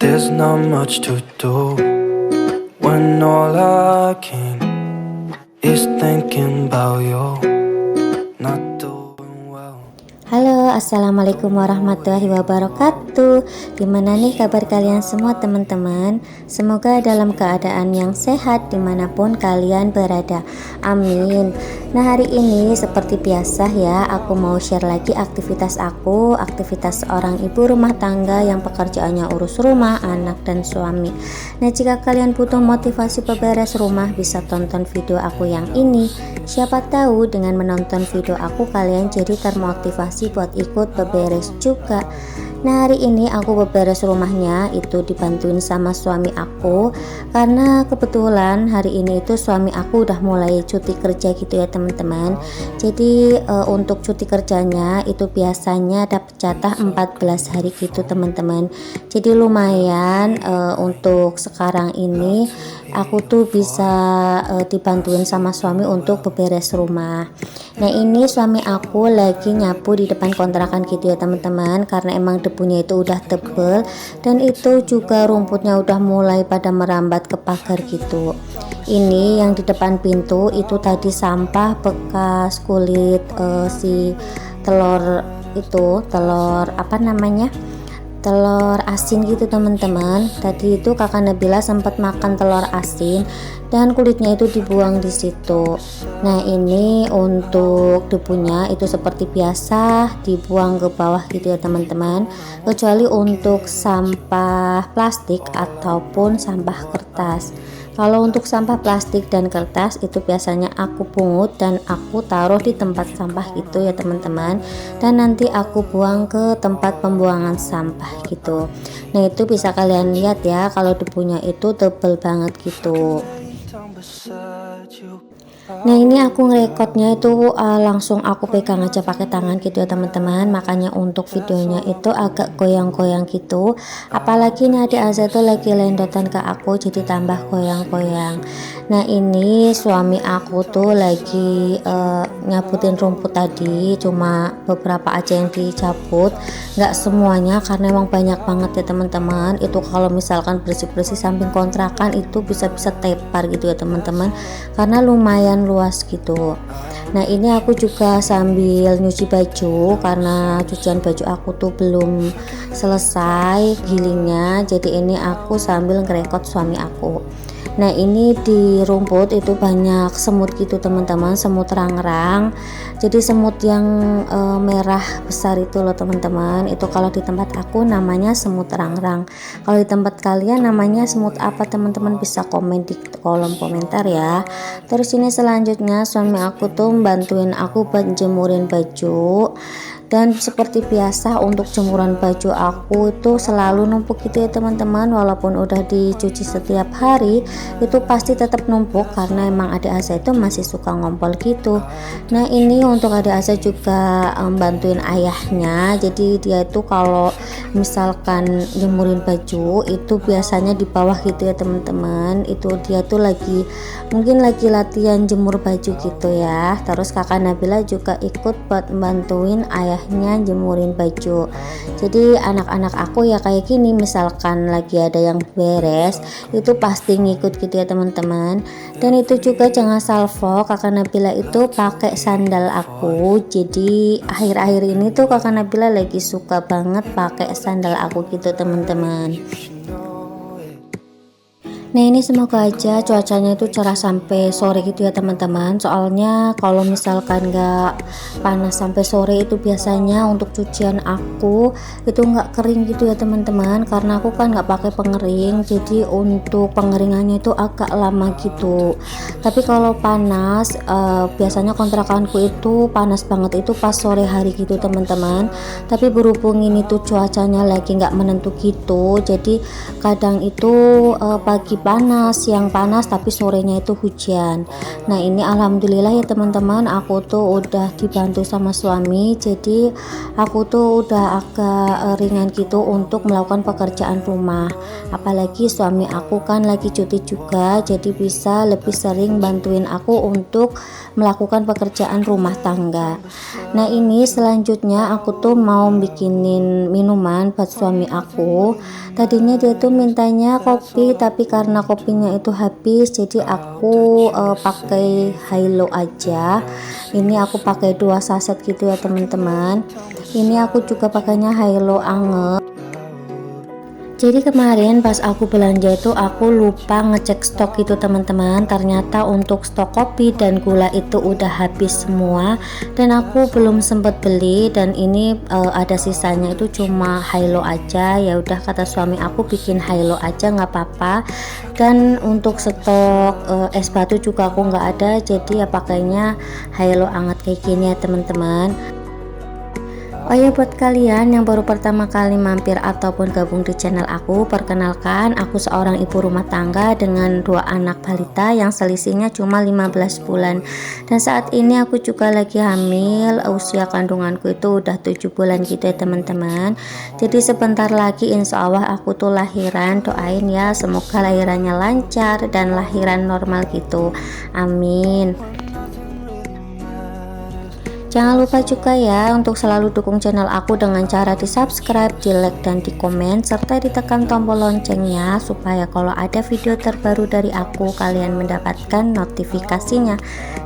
There's not much to do when all I can is thinking about you. Not doing well. Halo, assalamualaikum warahmatullahi wabarakatuh. Gimana nih kabar kalian semua teman-teman? Semoga dalam keadaan yang sehat dimanapun kalian berada. Amin. Nah, hari ini seperti biasa ya, aku mau share lagi aktivitas seorang ibu rumah tangga yang pekerjaannya urus rumah, anak, dan suami. Nah, jika kalian butuh motivasi beberes rumah, bisa tonton video aku yang ini. Siapa tahu dengan menonton video aku kalian jadi termotivasi buat ikut beberes juga. Nah, hari ini aku beberes rumahnya itu dibantuin sama suami aku, karena kebetulan hari ini itu suami aku udah mulai cuti kerja gitu ya teman-teman. Jadi untuk cuti kerjanya itu biasanya dapat jatah 14 hari gitu teman-teman. Jadi lumayan untuk sekarang ini aku tuh bisa dibantuin sama suami untuk beberes rumah. Nah, ini suami aku lagi nyapu di depan kontrakan gitu ya teman-teman, karena emang debunya itu udah tebel dan itu juga rumputnya udah mulai pada merambat ke pagar gitu. Ini yang di depan pintu itu tadi sampah bekas kulit si telur itu, telur asin gitu teman-teman. Tadi itu kakak Nabila sempat makan telur asin dan kulitnya itu dibuang di situ. Nah, ini untuk debunya itu seperti biasa dibuang ke bawah gitu ya teman-teman, kecuali untuk sampah plastik ataupun sampah kertas. Kalau untuk sampah plastik dan kertas itu biasanya aku pungut dan aku taruh di tempat sampah gitu ya teman-teman, dan nanti aku buang ke tempat pembuangan sampah gitu. Nah, itu bisa kalian lihat ya, kalau debunya itu tebel banget gitu. Nah, ini aku ngerekodnya itu langsung aku pegang aja pakai tangan gitu ya teman-teman, makanya untuk videonya itu agak goyang-goyang gitu. Apalagi nih adik Aza tuh lagi lendotan ke aku, jadi tambah goyang-goyang. Nah, ini suami aku tuh lagi nyabutin rumput tadi, cuma beberapa aja yang dicabut, nggak semuanya karena emang banyak banget ya teman-teman. Itu kalau misalkan bersih-bersih samping kontrakan itu bisa-bisa tepar gitu ya teman-teman, karena lumayan luas gitu. Nah, ini aku juga sambil nyuci baju karena cucian baju aku tuh belum selesai gilingnya, jadi ini aku sambil ngerekod suami aku. Nah, ini di rumput itu banyak semut gitu teman-teman, semut rang-rang. Jadi semut yang merah besar itu loh teman-teman, itu kalau di tempat aku namanya semut rang-rang. Kalau di tempat kalian namanya semut apa teman-teman, bisa komen di kolom komentar ya. Terus ini selanjutnya suami aku tuh bantuin aku buat jemurin baju. Dan seperti biasa untuk jemuran baju aku itu selalu numpuk gitu ya teman-teman, walaupun udah dicuci setiap hari itu pasti tetap numpuk karena emang adik Asa itu masih suka ngompol gitu. Nah, ini untuk adik Asa juga bantuin ayahnya, jadi dia itu kalau misalkan jemurin baju itu biasanya di bawah gitu ya teman-teman, itu dia tuh mungkin lagi latihan jemur baju gitu ya. Terus kakak Nabila juga ikut buat bantuin ayahnya jemurin baju. Jadi anak-anak aku ya kayak gini, misalkan lagi ada yang beres itu pasti ngikut gitu ya teman-teman. Dan itu juga jangan salvo, kakak Nabila itu pakai sandal aku. Jadi akhir-akhir ini tuh kakak Nabila lagi suka banget pakai sandal aku gitu teman-teman. Nah, ini semoga aja cuacanya itu cerah sampai sore gitu ya teman-teman, soalnya kalau misalkan nggak panas sampai sore itu biasanya untuk cucian aku itu nggak kering gitu ya teman-teman, karena aku kan nggak pakai pengering, jadi untuk pengeringannya itu agak lama gitu. Tapi kalau panas biasanya kontrakanku itu panas banget itu pas sore hari gitu teman-teman. Tapi berhubung ini tuh cuacanya lagi nggak menentu gitu, jadi kadang itu pagi panas, siang panas tapi sorenya itu hujan. Nah ini alhamdulillah ya teman-teman, aku tuh udah dibantu sama suami, jadi aku tuh udah agak ringan gitu untuk melakukan pekerjaan rumah. Apalagi suami aku kan lagi cuti juga, jadi bisa lebih sering bantuin aku untuk melakukan pekerjaan rumah tangga. Nah ini selanjutnya aku tuh mau bikinin minuman buat suami aku. Tadinya dia tuh mintanya kopi, tapi karena kopinya itu habis, jadi aku pakai Hilo aja. Ini aku pakai 2 saset gitu ya teman-teman. Ini aku juga pakainya Hilo anget. Jadi kemarin pas aku belanja itu aku lupa ngecek stok itu teman-teman. Ternyata untuk stok kopi dan gula itu udah habis semua dan aku belum sempat beli, dan ini ada sisanya itu cuma Hilo aja. Ya udah kata suami aku bikin Hilo aja nggak apa-apa. Dan untuk stok es batu juga aku nggak ada, jadi ya pakainya Hilo anget kayak gini ya teman-teman. Oh ya, buat kalian yang baru pertama kali mampir ataupun gabung di channel aku, perkenalkan aku seorang ibu rumah tangga dengan 2 anak balita yang selisihnya cuma 15 bulan. Dan saat ini aku juga lagi hamil, usia kandunganku itu udah 7 bulan gitu ya teman-teman. Jadi sebentar lagi insya Allah aku tuh lahiran, doain ya semoga lahirannya lancar dan lahiran normal gitu, amin. Jangan lupa juga ya untuk selalu dukung channel aku dengan cara di subscribe, di like, dan di komen, serta ditekan tombol loncengnya supaya kalau ada video terbaru dari aku kalian mendapatkan notifikasinya.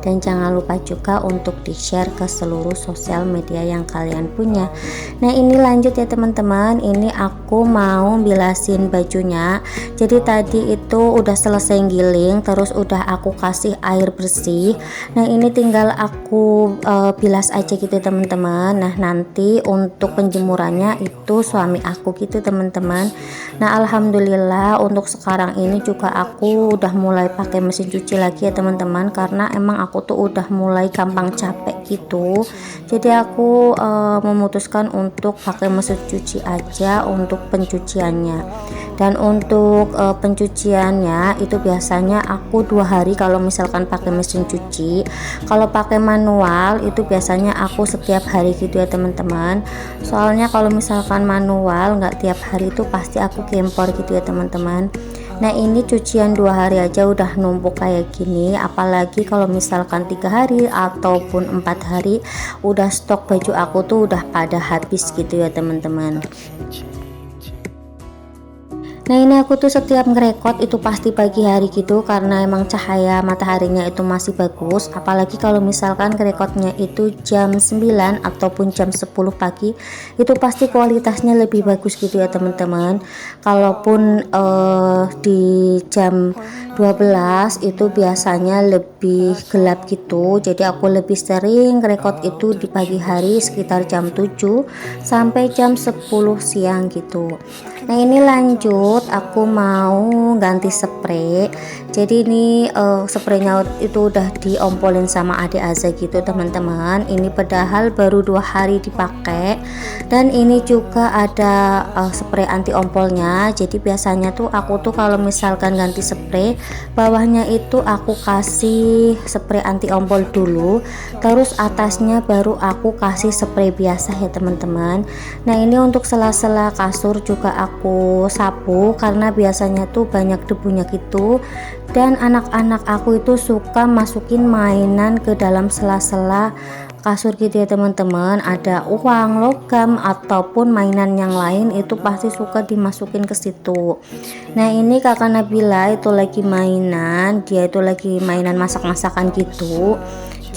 Dan jangan lupa juga untuk di share ke seluruh sosial media yang kalian punya. Nah ini lanjut ya teman-teman, ini aku mau bilasin bajunya. Jadi tadi itu udah selesai giling, terus udah aku kasih air bersih. Nah ini tinggal aku bilas aja gitu teman-teman. Nah nanti untuk penjemurannya itu suami aku gitu teman-teman. Nah alhamdulillah untuk sekarang ini juga aku udah mulai pakai mesin cuci lagi ya teman-teman, karena emang aku tuh udah mulai gampang capek gitu. Jadi aku memutuskan untuk pakai mesin cuci aja untuk pencuciannya. Dan untuk pencuciannya itu biasanya aku 2 hari kalau misalkan pakai mesin cuci. Kalau pakai manual itu biasanya aku setiap hari gitu ya teman-teman. Soalnya kalau misalkan manual nggak tiap hari itu pasti aku gempor gitu ya teman-teman. Nah ini cucian 2 hari aja udah numpuk kayak gini, apalagi kalau misalkan 3 hari ataupun 4 hari udah stok baju aku tuh udah pada habis gitu ya teman-teman. Nah ini aku tuh setiap ngerekod itu pasti pagi hari gitu, karena emang cahaya mataharinya itu masih bagus. Apalagi kalau misalkan ngerekodnya itu jam 9 ataupun jam 10 pagi, itu pasti kualitasnya lebih bagus gitu ya teman-teman. Kalaupun di jam 12 itu biasanya lebih gelap gitu, jadi aku lebih sering rekod itu di pagi hari sekitar jam 7 sampai jam 10 siang gitu. Nah ini lanjut aku mau ganti spray. Jadi ini spraynya itu udah diompolin sama adik Aza gitu teman-teman. Ini padahal baru 2 hari dipakai. Dan ini juga ada spray anti ompolnya. Jadi biasanya tuh aku tuh kalau misalkan ganti spray, bawahnya itu aku kasih spray anti ompol dulu, terus atasnya baru aku kasih spray biasa ya teman-teman. Nah ini untuk sela-sela kasur juga aku sapu, karena biasanya tuh banyak debunya gitu, dan anak-anak aku itu suka masukin mainan ke dalam sela-sela kasur gitu ya teman-teman. Ada uang, logam, ataupun mainan yang lain itu pasti suka dimasukin ke situ. Nah ini kakak Nabila itu lagi mainan, dia itu lagi mainan masak-masakan gitu.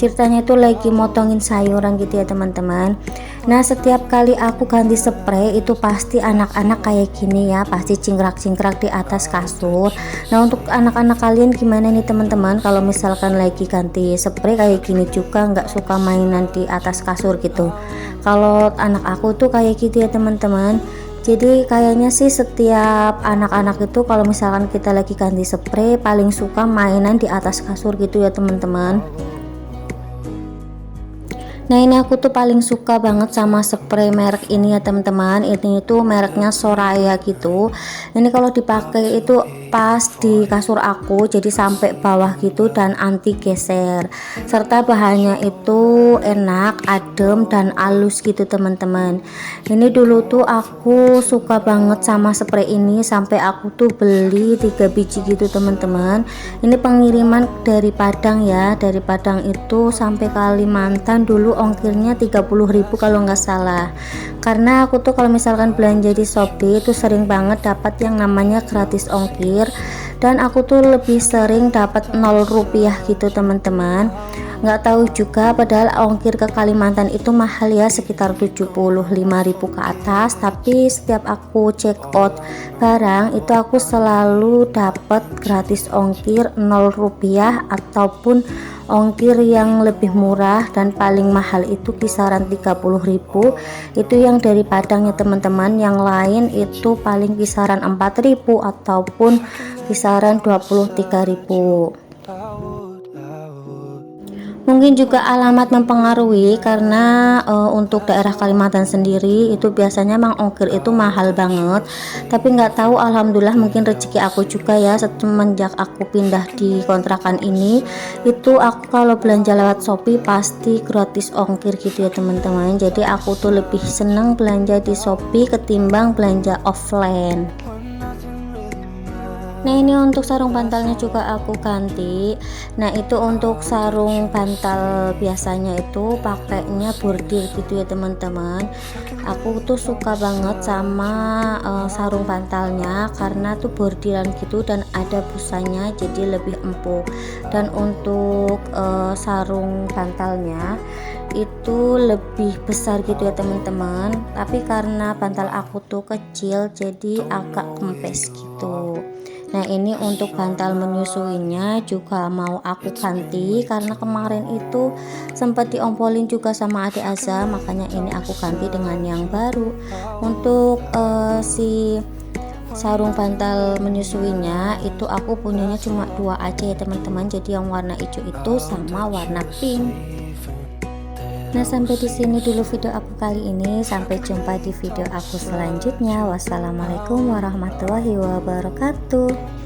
Ceritanya itu lagi motongin sayuran gitu ya teman-teman. Nah setiap kali aku ganti spray itu pasti anak-anak kayak gini ya, pasti cingkrak-cingkrak di atas kasur. Nah untuk anak-anak kalian gimana nih teman-teman, kalau misalkan lagi ganti spray kayak gini juga nggak suka mainan di atas kasur gitu? Kalau anak aku tuh kayak gitu ya teman-teman. Jadi kayaknya sih setiap anak-anak itu kalau misalkan kita lagi ganti spray paling suka mainan di atas kasur gitu ya teman-teman. Nah ini aku tuh paling suka banget sama spray merek ini ya teman-teman. Ini tuh mereknya Soraya gitu. Ini kalau dipakai itu pas di kasur aku, jadi sampai bawah gitu dan anti geser. Serta bahannya itu enak, adem dan halus gitu teman-teman. Ini dulu tuh aku suka banget sama spray ini sampai aku tuh beli 3 biji gitu teman-teman. Ini pengiriman dari Padang ya, dari Padang itu sampai Kalimantan. Dulu ongkirnya 30.000 kalau nggak salah. Karena aku tuh kalau misalkan belanja di Shopee itu sering banget dapat yang namanya gratis ongkir, dan aku tuh lebih sering dapat 0 rupiah gitu teman-teman. Nggak tahu juga, padahal ongkir ke Kalimantan itu mahal ya, sekitar 75.000 ke atas. Tapi setiap aku check out barang itu aku selalu dapat gratis ongkir 0 rupiah ataupun ongkir yang lebih murah, dan paling mahal itu kisaran 30.000 itu yang dari Padang ya teman-teman. Yang lain itu paling kisaran 4.000 ataupun kisaran 23.000. Mungkin juga alamat mempengaruhi karena untuk daerah Kalimantan sendiri itu biasanya mang ongkir itu mahal banget. Tapi nggak tahu, alhamdulillah mungkin rezeki aku juga ya, semenjak aku pindah di kontrakan ini itu aku kalau belanja lewat Shopee pasti gratis ongkir gitu ya teman-teman. Jadi aku tuh lebih seneng belanja di Shopee ketimbang belanja offline. Nah ini untuk sarung bantalnya juga aku ganti. Nah itu untuk sarung bantal biasanya itu pakainya bordir gitu ya teman-teman. Aku tuh suka banget sama sarung bantalnya karena tuh bordiran gitu dan ada busanya, jadi lebih empuk. Dan untuk sarung bantalnya itu lebih besar gitu ya teman-teman, tapi karena bantal aku tuh kecil jadi agak kempes gitu. Nah ini untuk bantal menyusuinya juga mau aku ganti karena kemarin itu sempat diompolin juga sama adik Aza, makanya ini aku ganti dengan yang baru. Untuk si sarung bantal menyusuinya itu aku punyanya cuma 2 aja ya teman-teman, jadi yang warna hijau itu sama warna pink. Nah sampai di sini dulu video aku kali ini, sampai jumpa di video aku selanjutnya. Wassalamualaikum warahmatullahi wabarakatuh.